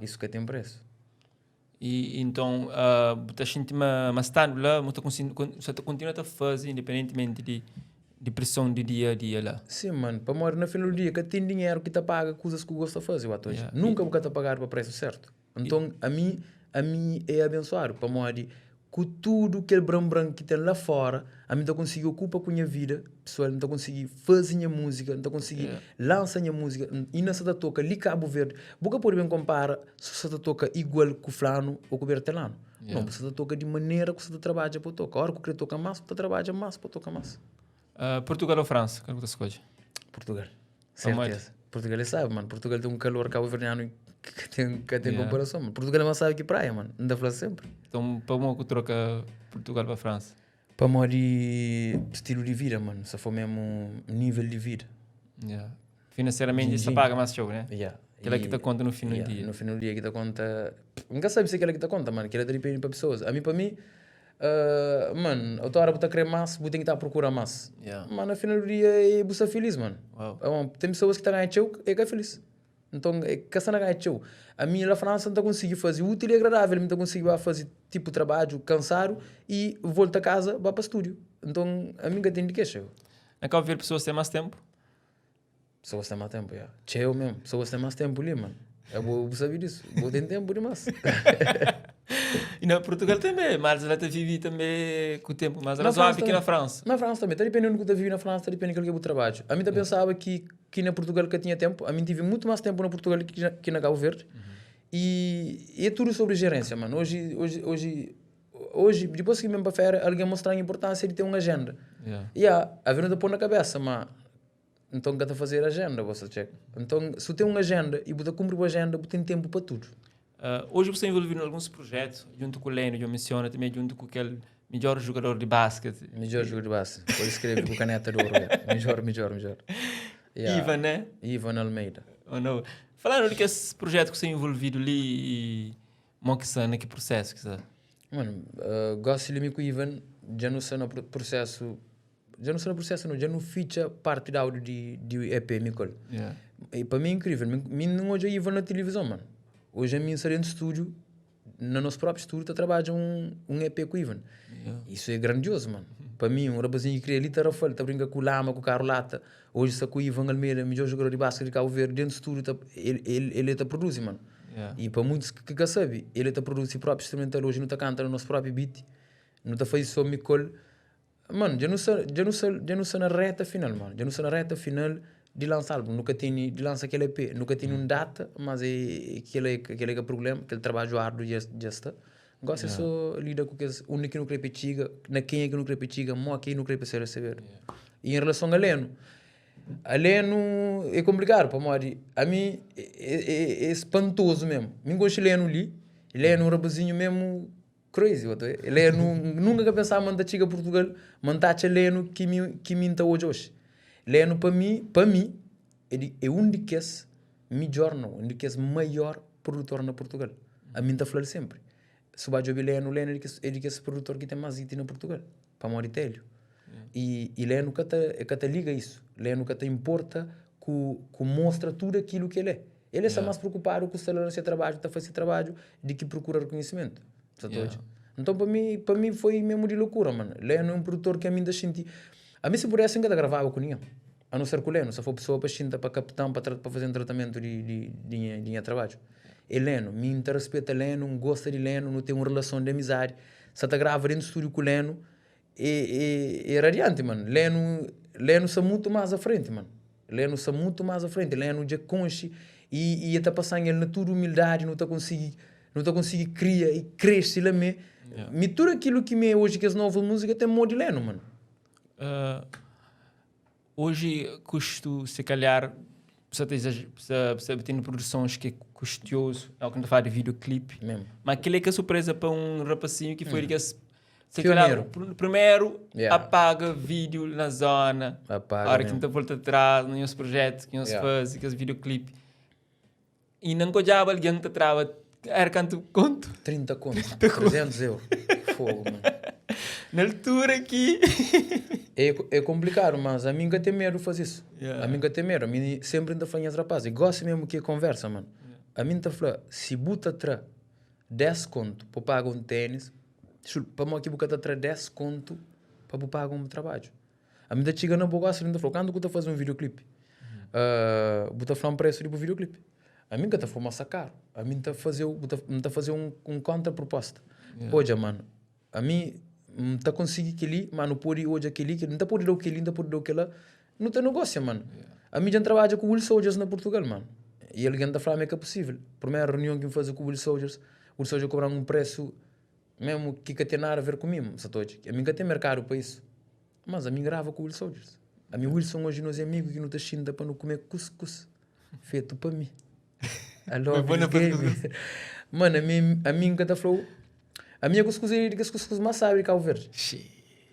Isso que tem preço. E então, você sente mais tarde lá, você continua a fazer, independentemente de pressão de dia a dia lá. Sim, mano. Para morrer no final do dia, que tem dinheiro que te paga coisas que eu gosto de fazer. Nunca vou te pagar para o preço certo. Então, a mim é abençoado. Para morrer com tudo que é branco que tem lá fora, a mim não consigo ocupar com a minha vida pessoal, não consigo fazer minha música, não consigo lançar minha música, e não se toca ali Cabo Verde. Porque pode bem comparar se você toca igual com o fulano ou com o bertelano. Não, você toca de maneira que você trabalha para tocar. A hora que você toca mais, você trabalha mais para tocar mais. Portugal ou França? Qual é que você escolhe? Portugal. Certeza. Portugal é sabe, mano. Portugal tem um calor cabo-verdiano que tem comparação, mano. Portugal é mais sabe que praia, mano. Ainda fala sempre. Então, para uma que troca Portugal para França? Para morrer estilo de vida, mano. Se for mesmo nível de vida. Financeiramente, isso paga mais show, né? Aquela que te conta no fim do dia. No fim do dia que te conta... Nunca sabe se é aquela que te conta, mano. Aquela depende para pessoas. Para mim, mano, a tua hora para querer mais, você tem que estar a procurar mais. Mano, no final do dia, você é feliz, mano. Tem pessoas que estão a ganhar show, que é feliz. Então, é que você não ganha show. A minha na França não consegui fazer útil e agradável. Não consegui fazer tipo trabalho cansado e volto a casa, vá para o estúdio. Então, a minha tem de que show. É que ver pessoas têm mais tempo? Pessoas têm mais tempo, Cheio mesmo. Pessoas têm mais tempo ali, mano. Eu vou saber disso. Vou ter tempo demais. E na Portugal também, mas ela te vive também com o tempo, mas ela só aqui na França. Na França também, está dependendo do que eu vivi na França, está dependendo do que eu trabalho. A mim pensava que na Portugal que eu tinha tempo, a mim tive muito mais tempo na Portugal que na Cabo Verde. E é tudo sobre gerência, mano. Hoje depois que me para a feira, alguém mostrar a importância de ter uma agenda. A ver onde pôr na cabeça, mas então que está a fazer a agenda, você checa. Então, se tem uma agenda e você cumpre a agenda, você tem tempo para tudo. Hoje você é envolvido em alguns projetos, junto com o Leno, eu menciono também, junto com aquele melhor jogador de basquete. Melhor jogador de basquete. Pode escrever com caneta de ouro. Melhor. Ivan, né? Ivan Almeida. Oh, não. Falando de que esse projeto que você é envolvido ali e Moxana, que processo que você... Mano, gosto de mim com o Ivan, já não sei no processo... Já não ficha parte de áudio de EP, Micol. E para mim é incrível. Não hoje é Ivan na televisão, mano. Hoje a mim sair no estúdio, no nosso próprio estúdio, trabalha um EP com o Ivan. Isso é grandioso, mano. Para mim, um rapazinho que queria ali, está brinca com o Lama, com o Carlos Lata. Hoje está com o Ivan Almeida, melhor jogador de basquete de Cabo Verde, dentro do estúdio, ele está produzindo, mano. E para muitos que sabem, ele está produzindo o próprio instrumental hoje, não está cantando no nosso próprio beat, não está fazendo só Micol. Mano, já não sei na reta final, mano. Já não sei na reta final de lançar álbum. Nunca tenho de lançar aquele EP. Nunca tenho data, mas aquele é o problema. Aquele trabalho árduo já está. Gosto só lida com aqueles único que não quer petiga, na quem é que não quer petiga, mó quem não quer ser receber. E em relação a Leno é complicado para mim. A mim é espantoso mesmo. Me gosto de Leno ali. Leno é um rapazinho mesmo crazy. Leno nunca pensava em mandar chiga Portugal, mandar Leno que me está hoje. Leno para mim é um dos melhor, não, um dos maior produtor na Portugal. A mim está falando sempre. Se vai ouvir Leno é esse produtor que tem mais hit na Portugal, para morrer telho. E Leno que te liga isso. Leno que te importa, que mostra tudo aquilo que ele é. Ele está mais preocupado com o celular de trabalho, está fazendo trabalho, de que procurar reconhecimento. Então para mim foi mesmo de loucura, mano. Leno é um produtor que a mim ainda senti. A mim se pudesse ainda gravava com ele. A não ser com o Leno, se for pessoa para xinta, para capitão, para fazer um tratamento de trabalho. E Leno, me respeita Leno, gosta de Leno, não tem uma relação de amizade. Se está gravando dentro do estúdio com o Leno, é radiante, mano. Leno está muito mais à frente, mano. Leno está muito mais à frente. Leno já conche e está passando ele na tua humildade, não está conseguindo criar e crescer lá me. Me tudo aquilo que me hoje que as novas músicas tem modo de Leno, mano. Hoje custo, se calhar, você tem produções que é custoso, é o que a gente fala de videoclipe. Mesmo. Mas aquele é que é surpresa para um rapacinho que foi Primeiro, apaga vídeo na zona. Apaga. A hora que não volta atrás, nos projetos que nós fazemos, que os videoclipes. E não gostava alguém que trava. Era quanto conto? 30 conto. 300 euros. Fogo, mano. Na altura aqui. É complicado, mas a mim que tem medo de fazer isso. A mim que tem medo. A mim sempre ainda falo as rapazes. Gosto mesmo que conversa, mano. A mim está falando, se buta tra 10 conto para pagar um tênis, para mim que buta tra 10 conto para pagar um trabalho. A mim está chegando a boa ainda falou, quando tu faz um videoclipe, buta falar um preço de um videoclipe. A mim que está falando sacar. A mim está fazer um contraproposta. Hoje, mano, a mim está conseguindo aquele, mas não pode hoje aquele, que não está pode dar aquele, não está pode dar aquele, não tem negócio, mano. A mim já trabalha com o Will Soldiers na Portugal, mano. E alguém está falando que é possível. Primeira reunião que eu faço com o Will Soldiers cobra um preço mesmo que tem nada a ver comigo, sabe? A mim que tem mercado para isso. Mas a mim grava com o Will Soldiers. A mim Wilson hoje nós é amigos que não está xinda para não comer cuscuz feito para mim. Alô, mano, a mim que está falando, a minha cuscuz é de cuscuz mais sabe que ao verde.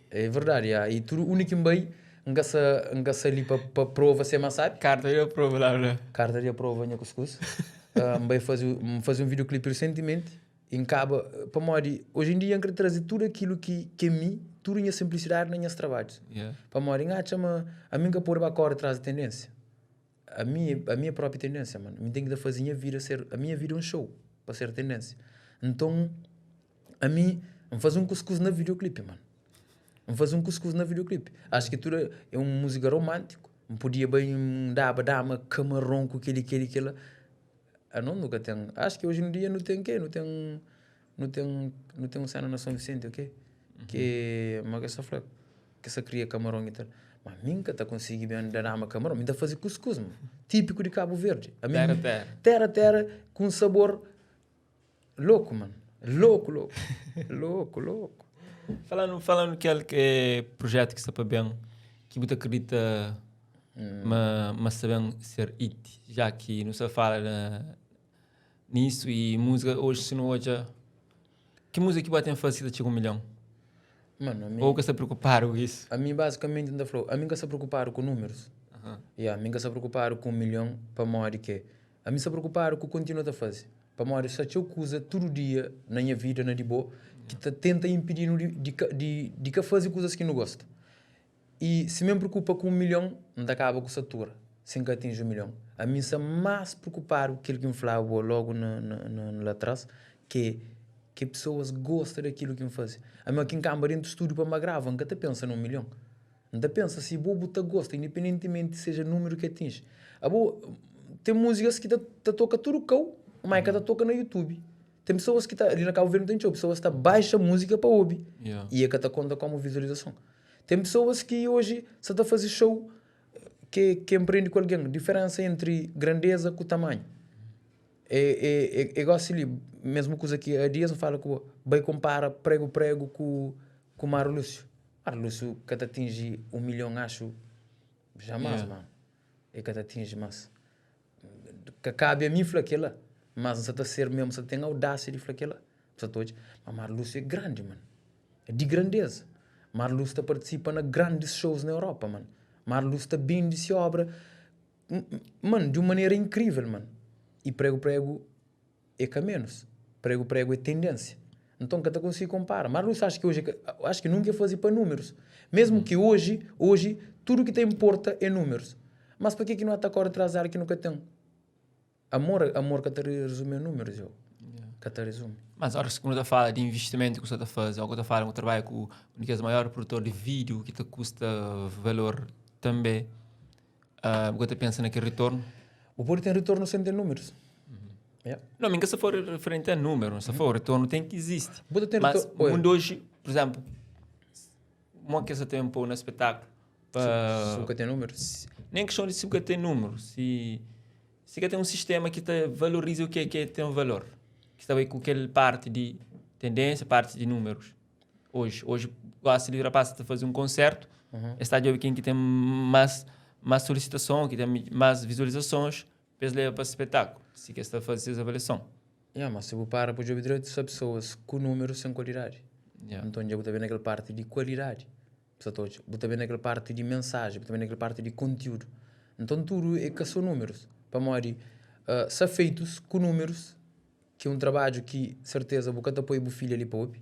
É verdade, e tu o único bem Ngasa ali para prova ser mais sabe? Carta de prova lá. Carta de prova minha cuscuz. Vai fazer um videoclipe recentemente. Em caba para mori. Hoje em dia eu quero trazer tudo aquilo que é mim, tudo em simplicidade nos meus trabalhos. Para mori, a mim que por agora atrás da tendência. A minha própria tendência, mano. Eu tenho que fazer a minha vida um show para ser tendência. Então, a mim fazer um cuscuz na videoclipe, mano. Vamos fazer um cuscuz na videoclipe. Acho que tudo é uma música romântico. Não podia bem dar uma camarão com aquele. Não, nunca tem. Acho que hoje em dia não tem quê? Não tem um cena na São Vicente, ok? Que mas essa flor que essa cria camarão e tal. Mas nunca está conseguindo dar uma camarão. Ainda fazer cuscuz, mano. Típico de Cabo Verde. Terra com sabor louco, mano. Louco. Falando que é projeto que está para bem, que você acredita, mas sabem ser it, já que não se fala nisso e música hoje, se não hoje, que música que vai ter fácil de chegar 1 milhão? Mano, ou que se preocupar com isso? A mim basicamente ainda falou, a mim que se preocupar com números, a mim que se preocupar com 1 milhão para morrer que, a mim se preocupar com o que continua a fazer, para morrer se eu usa todo dia na minha vida na de boa que tenta impedir de que fazer coisas que não gosta. E se me preocupa com 1 milhão, não acaba com satura, sem que atinja 1 milhão. A mim se mais preocupar com aquilo que me falava logo lá atrás, que pessoas gostam daquilo que me fazem. A mim aqui em Câmara dentro do estúdio para me gravar, nunca te pensa num 1 milhão. Não te pensa se bobo te gosta, independentemente seja o número que atinge. Tem músicas que te toca tudo cão, mas que te toca no YouTube. Tem pessoas que ali na Cabo Verde não tem show, pessoas que baixa música para ouvir e é que te conta como visualização. Tem pessoas que hoje se está fazer show que empreende com alguém, diferença entre grandeza com tamanho. É igual ali, mesmo coisa que há dias eu falo que vai compara prego com o Mário Lúcio. Mário Lúcio que te atinge 1 milhão, acho, jamais, mano. É que te atinge mais. Que cabe a mim falar aquela. Mas não está ser mesmo, você tem audácia de falar aquela. Mas Mário Lúcio é grande, mano. É de grandeza. Mário Lúcio participa em grandes shows na Europa, mano. Mário Lúcio está bem de obra, mano, de uma maneira incrível, mano. E prego é que menos. Prego é tendência. Então, que eu consigo comparar. Mário Lúcio acho que nunca ia fazer para números. Mesmo que hoje, tudo que te importa é números. Mas para que não está agora atrás que nunca tem? Amor que te resume em números, que te resume. Mas a hora que você fala de investimento que você está fazendo, ou que você fala que trabalha com o maior produtor de vídeo que te custa valor também, você pensa naquele retorno? O pode ter retorno sem ter números. Não, mas se for referente a números, se for o retorno tem que existir. Mas o mundo hoje, por exemplo, uma que você tem um pouco no espetáculo, se você tem números? Nem questão de se você tem números, se você tem um sistema que te valoriza o que tem um valor, que está aí com aquela parte de tendência, parte de números. Hoje gosta de rapaz de fazer um concerto, está de quem que tem mais solicitação, que tem mais visualizações, depois leva para o espetáculo, se quer fazer essa avaliação. Mas se você para o jogo direito, são pessoas com números sem qualidade. Então já também naquela parte de qualidade. Também naquela parte de mensagem, também naquela parte de conteúdo. Então tudo é que são números. Para morrer, são feitos com números, que é um trabalho que, certeza, você apoia o filho ali para ouvir.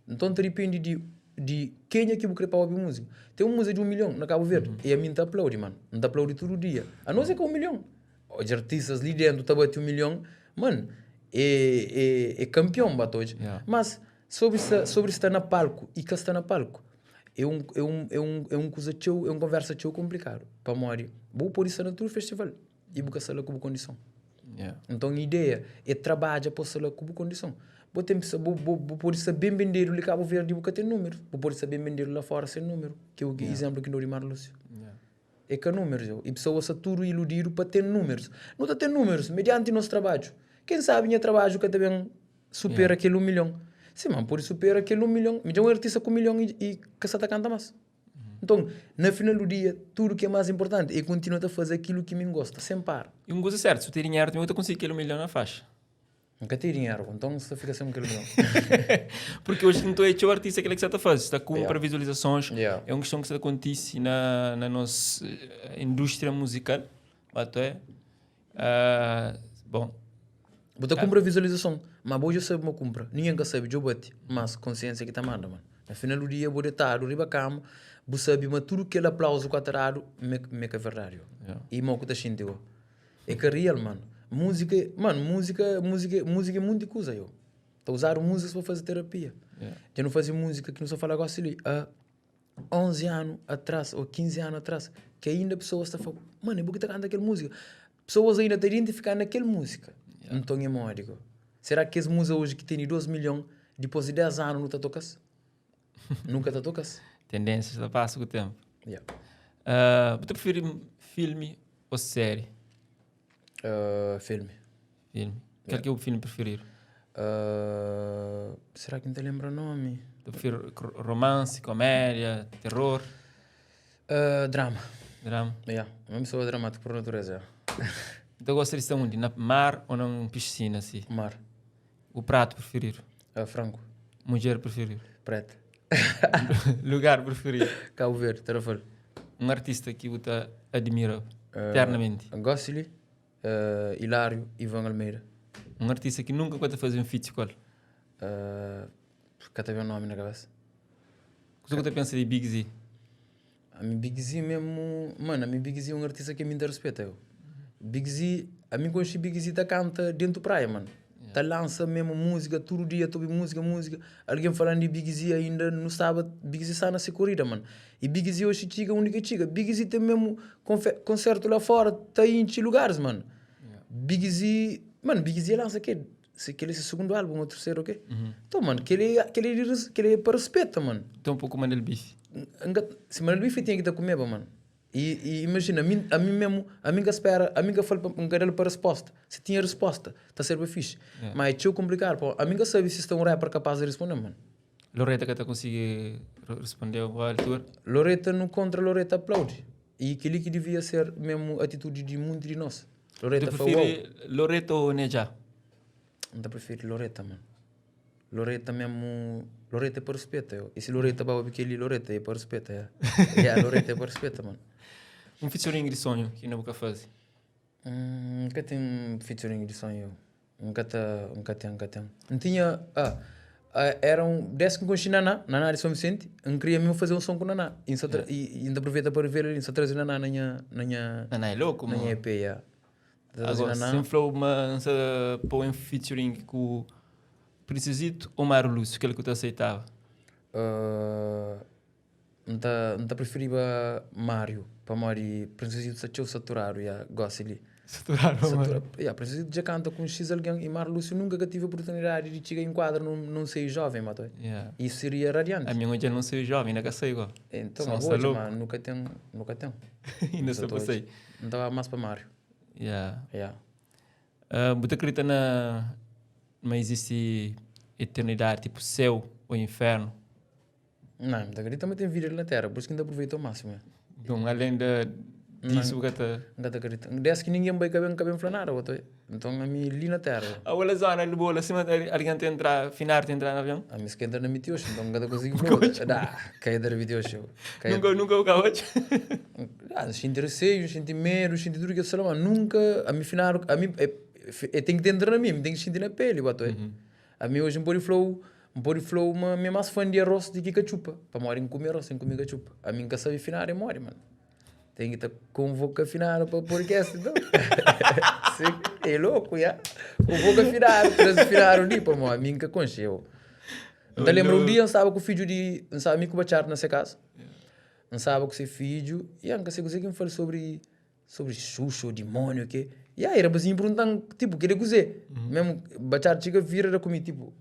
Então depende de quem é que você quer para ouvir música. Tem uma música de 1 milhão na Cabo Verde, e a mim te aplaude, mano. Não te aplaude todo dia. A nós é que é 1 milhão. Os artistas ali dentro te batem 1 milhão, mano, é campeão, batoje. Mas sobre estar na palco e que está na palco, é um coisa teu, é uma conversa teu complicado. Para morrer, vou por isso na todo festival e vou caçar com condição. Então a ideia é trabalhar para sair com condição. Vou por isso bem vender o Cabo Verde e tem número. Vou por isso bem vender lá fora sem número. Que é o exemplo que não rimar Lúcio. É que números, e pessoas se tudo iludir para ter números. Não está ter números mediante nosso trabalho. Quem sabe minha trabalho que também supera aquele 1 milhão. Sim, mas por isso supera aquele 1 milhão. Me dá um artista com 1 milhão e que se canta mais. Então, no final do dia, tudo que é mais importante é continuar a fazer aquilo que me gosta, sem par. E uma coisa certa, se tu ter dinheiro, também tu conseguir aquele 1 milhão na faixa. Nunca tem dinheiro, então você fica sem 1 milhão. Porque hoje não é o artista aquele que você está fazendo, está com para visualizações. É uma questão que acontece na nossa indústria musical. Bom. Você compra visualização, mas hoje sabe uma compra. Ninguém que sabe, eu bate, mas consciência que está manda, mano. No final do dia, você está do riba cama, você sabe, mas tudo que ele aplauso com a tarado, é que é verdade. E mal que está sentindo. É que é real, mano. Música é muita coisa, eu. Tá usando música para fazer terapia. Já não fazia música que não só fala agora ali. Há 11 anos atrás, ou 15 anos atrás, que ainda pessoas estão falando, mano, é porque está cantando aquela música. Pessoas ainda estão identificando naquela música. Então é módico. Será que essa música hoje que tem 12 milhões, depois de 10 anos não te tocas? Nunca te tocas? Tendências da passa com o tempo. Você prefere filme ou série? Filme. Qual que é o filme preferido? Será que não te lembra o nome? Tu prefere romance, comédia, terror? Drama. Drama? Eu sou dramático por natureza. Então gostaria de estar onde? Na mar ou na piscina? Assim? Mar. O prato preferido? Frango. Mulher preferida? Preta. Lugar preferido? Cabo Verde, Tarrafal. Um artista que você admira eternamente? Gossili, Hilário, Ivan Almeida. Um artista que nunca pode fazer um feat com ele? Que teve um nome na cabeça. O que você pensa de Big Z? A mim Big Z mesmo... Mano, a mim Big Z é um artista que me respeita, eu. Big Z... A mim conheci Big Z tá canta dentro da praia, mano. Tá lança mesmo música, todo dia tô ouvindo música. Alguém falando de Big Z ainda não sabe, Big Z está nessa corrida, mano. E Big Z hoje chica, única chica. Big Z tem mesmo concerto lá fora, tá aí em lugares, mano. Big Z... Mano, Big Z lança aquele é seu segundo álbum, ou terceiro, ok? Então, mano, que ele é para respeito, mano. Então um pouco mais do bife. Se Manel Bife tinha que estar comigo, mano. E imagina, a mim mesmo, a mim que espera, a mim que fala para resposta. Se tinha resposta, está a ser bem fixe. Mas é tão complicado, pô. A mim que sabe se está um rapper capaz de responder, mano. Loreta que está conseguir responder à altura? Loreta não contra Loreta aplaude. E aquilo que devia ser mesmo atitude de muito de nós. Loreta foi prefere Loreta ou Neja? Não prefiro Loreta, mano. Loreta mesmo... Loreta é para respeito. E se Loreta vai ouvir aquele Loreta é para respeito, Loreta é para respeito, mano. Um featuring de sonho que não faz? Nunca tem um featuring de sonho. Nunca tem. Não tinha... era desde que eu conheci Naná de São Vicente, eu queria mesmo fazer um som com Naná. E ainda aproveita para ver ele, só trazer Naná na minha... Naná é louco, mano. Na minha EP, Agora, sempre falou para um featuring com Precisito ou Mário Lúcio, aquele que tu aceitava? Não preferia Mário, para Mário, Precisito se saturado, gosto ali. Saturado, Precisito já canta com X alguém e Mário Lúcio nunca tive a oportunidade de chegar em quadro, não sei jovem, matou. Isso seria radiante. A minha mãe já não sei jovem, ainda sei igual. Então, mas nunca tenho. Ainda só passei. Não estava mais para Mário. Você acredita não existe eternidade, tipo céu ou inferno? Não acredito, mas tem vida na Terra, por isso que ainda aproveitou ao máximo. Então, além Disso o que Não acredito. Desde que ninguém vai caber falar nada, então a mim ali na terra. A outra zona de bola, acima de alguém te entrar, finar te entrar no avião? A mim se quer entrar na mitios, então não consigo falar. Cai da mitios. Nunca o caote. Sinto receio, sinto medo, sinto tudo que eu sei lá, nunca, a mim finar, a mim, tem que entrar na mim, tem que sentir na pele, A mim hoje um body flow, me mais fã de arroz de que cachupa, para morrer em comer arroz, sem comer cachupa. A mim que sabe finar é morre, mano. Tem que te convocar afinar para o podcast, então. É louco, já. Convoca afinar, traz afinar ali, para mim, a mim que concheu. Então lembro um dia, eu estava com o filho de, não sabe, me bachar nessa casa. Não sabe com esse filho, e nunca sei que fala sobre xuxo, demônio, que. E aí, era assim, perguntando, tipo, queria dizer. Mesmo, bachar chega vira era comigo,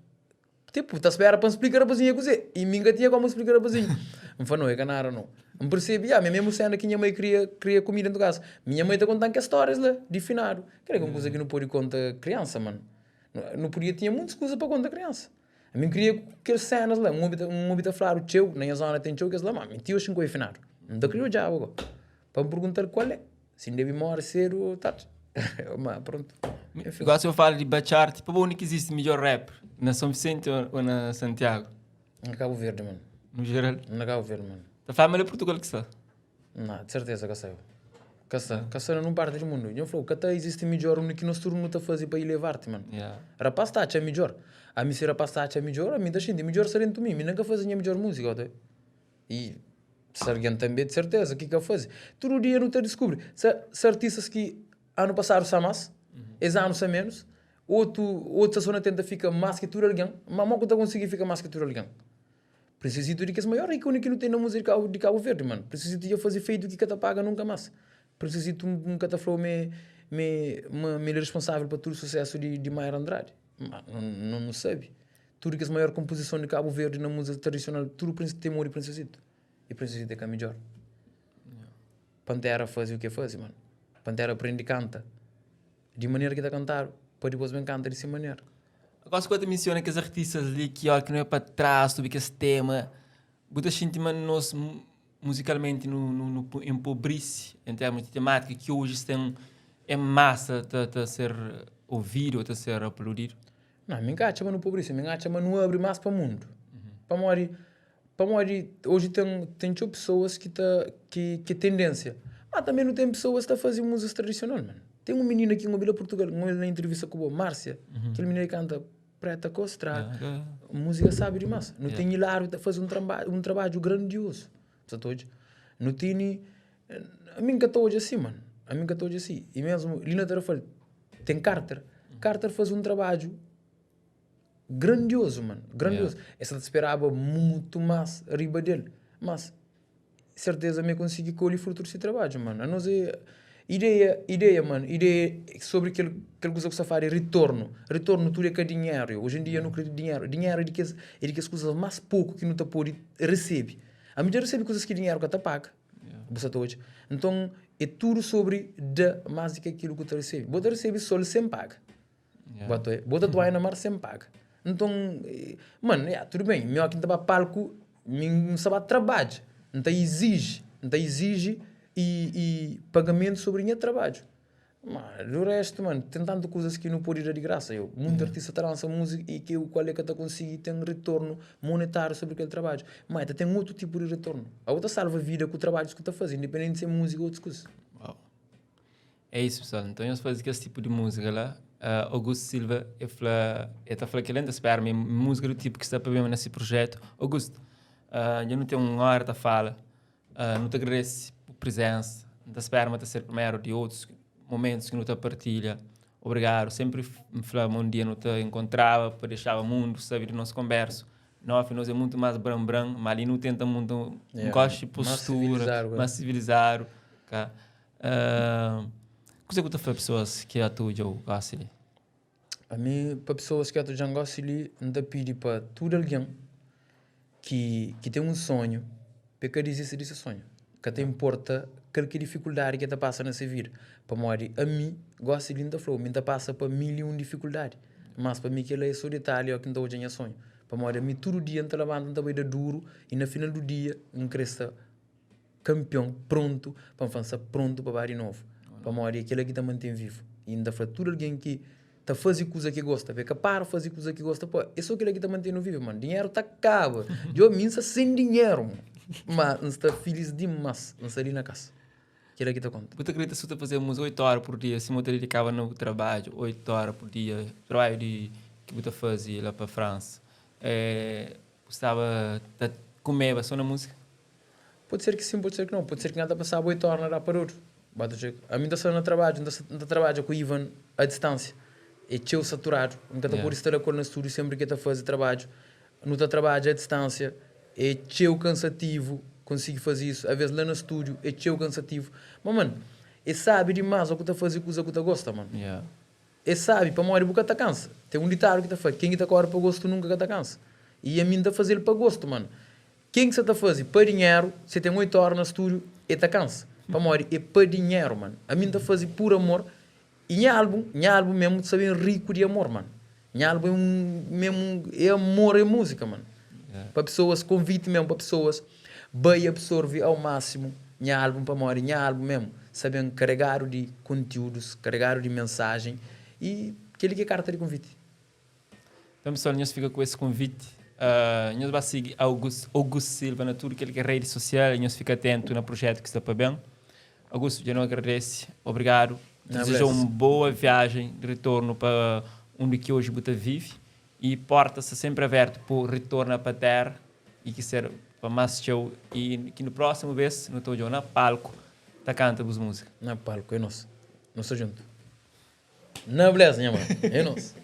tipo, tá espera para explicar a cozinha cozer. E me tinha como explicar a cozinha. Não foi, não é canara, não. Não percebi, mesmo sendo que minha mãe queria comida dentro de casa. Minha mãe está contando que histórias lá, de finado. Que era uma coisa que não podia contar criança, mano. Não podia, tinha muitas coisas para contar criança. A mim queria aquelas cenas lá, um habita falar o teu, nem a zona tem teu, que é lá, mano, tio assim com o finado. Não te queria já, agora. Para me perguntar qual é. Se deve morrer cedo, tá. Mas pronto. Igual se eu falo de bachar, tipo, onde que existe melhor rap? Na São Vicente ou na Santiago? Na Cabo Verde, mano. No geral? Na Cabo Verde, mano. Da família Portugal que está? Não, de certeza que saiu. Que saiu num parte do mundo. Eu falo, que até existe melhor onde que nós turno está a fazer para ir levar-te, mano. Rapaz, tá, é melhor. A mim se rapaz tá, é melhor, a mim tá sentindo melhor serem tu mim. Eu nunca fazia melhor música, até. E se alguém também, de certeza, o que eu fazia? Todo dia não te descobre. Se artistas que ano passado são mais, esse ano são menos, outra zona tenta ficar mais que tu alguém, mas não está conseguindo ficar mais que tu alguém. Preciso de que é maior ícone que não tem na música de Cabo Verde, mano. Preciso de fazer feito que te paga nunca mais. Preciso de um que te falou me responsável para todo o sucesso de Maia Andrade. Não sabe. Tudo que é a maior composição de Cabo Verde na música tradicional, tudo tem amor e preciso. E preciso de que é melhor. Pantera faz o que faz, mano. Pantera aprende e canta. De maneira que está a cantar, para depois bem cantar dessa maneira. Agora, quando menciona que os artistas ali que não é para trás, sobre que esse tema, você sente, mano, nós musicalmente no empobrece em termos de temática que hoje tem é massa de ser ouvido ou de ser aplaudido? Não, me encaixa, mas não pobreza, me encaixa, mas não abre mais para o mundo. Para morrer, hoje tem pessoas que tendência. Mas também não tem pessoas que fazem música tradicional, mano. Tem um menino aqui em Vila Portugal, na entrevista com o Márcia, aquele menino que canta Preta Costra, música sabe demais. Não tem hilário, faz um trabalho grandioso. Não tem... A mim que estou hoje assim, mano. A mim que estou hoje assim. E mesmo, Lina Terafal, tem Carter. Carter faz um trabalho grandioso, mano. Grandioso. Essa esperava muito mais a riba dele. Mas, certeza, me consegui colher fruto desse trabalho, mano. A não ser... Ideia, mano. Ideia sobre aquele coisa que você faz é retorno. Retorno tudo é que é dinheiro. Hoje em dia eu não acredito em dinheiro. Dinheiro é de que as coisas mais pouco que não te pode receber. A mídia recebe coisas que dinheiro que te paga. Então, é tudo sobre mais do que aquilo que tu recebe. Você recebe só sem paga. Você doa na mar sem paga. Então, mano, tudo bem. Meu aqui estava palco, não sabe trabalho. Não te exige e pagamento sobre o meu trabalho. Mas o resto, mano, tem tantas coisas que não pode ir de graça. Muito artista lança música e que o qual é que está conseguindo ter um retorno monetário sobre aquele trabalho. Mas tem outro tipo de retorno. A outra salva a vida com o trabalho que está fazendo, independente de ser música ou outras coisas. Uau. É isso, pessoal. Então, eu faço esse tipo de música lá. Augusto Silva, ele está falando que ele ainda espera música do tipo que está para ver nesse projeto. Augusto, eu não tenho uma hora de fala. Não te agradeço por presença. Não te espero mas ser primeiro de outros momentos que não te partilha. Obrigado. Sempre me falava um dia não te encontrava para deixar o mundo saber do nosso converso. Nós é muito mais bram, mas ali não tenta muito gosto de postura, mais civilizado. Okay? Coisa que tu faz pessoas que atuam já gostam? A mim, para pessoas que atuam já gostam, não te pedi para todo alguém que tem um sonho, para que desista desse sonho. Que te importa qualquer dificuldade que te passa nessa vida. Para morrer, a mim, gosto de linda flor, me passa para milhões de dificuldades. Mas para mim, que ele é solitário, é o que não tem sonho. Para morrer, a mim, todo dia, eu levanto, eu duro, e no final do dia, eu cresço campeão, pronto, para fazer pronto para de novo. Para morrer aquilo que está mantém vivo. E ainda fratura alguém que está fazendo coisa que gosta, vê que para fazer coisa que gosta, pô, é só aquilo que está mantendo vivo, mano. Dinheiro está acaba. Eu minha sem dinheiro, mano. Mas não está feliz demais, não está ali na casa. Aquilo que está conta. Você acredita se você fazemos 8 horas por dia, se você dedicava no trabalho, 8 horas por dia, trabalho de que você fazia lá para a França, você estava comendo só na música? Pode ser que sim, pode ser que não. Pode ser que nada passava 8 horas, nada para outro. A mim está no trabalho, ainda trabalho com o Ivan à distância. É teu saturado. Nunca está por estar no estúdio sempre que está a fazer trabalho. Não está trabalho à distância. É teu cansativo. Consigo fazer isso. Às vezes lá no estúdio é teu cansativo. Mas, mano, é sabe demais o que está a fazer coisa que está gosta, mano. É sabe, para morrer porque está cansa. Tem um ditado que está feito. Quem está agora para gosto nunca está cansa. E a mim está a fazer para gosto, mano. Quem que você está a fazer para dinheiro, você tem 8 horas no estúdio e está cansa. Para morrer é para dinheiro, mano. A mim está a fazer por amor. E em álbum mesmo, sabe, rico de amor, mano. Em álbum mesmo é amor e música, mano. Para pessoas, convite mesmo para pessoas, bem absorver ao máximo em álbum para morrer, em álbum mesmo. Sabem carregar de conteúdos, carregar de mensagem e aquele que é carta de convite. Então, pessoal, nós fica com esse convite. Nós vamos seguir Augusto Silva na tudo que é rede social e nós fica atento no projeto que está para bem. Augusto, já não agradece. Obrigado. Desejo uma boa viagem de retorno para onde que hoje você vive e porta-se sempre aberta para o retorno para a terra e que ser para mais show e que no próximo vez, no estou na palco, tá canta as músicas. Na palco, é nosso. Nós juntos. Na beleza, minha mãe. É nosso.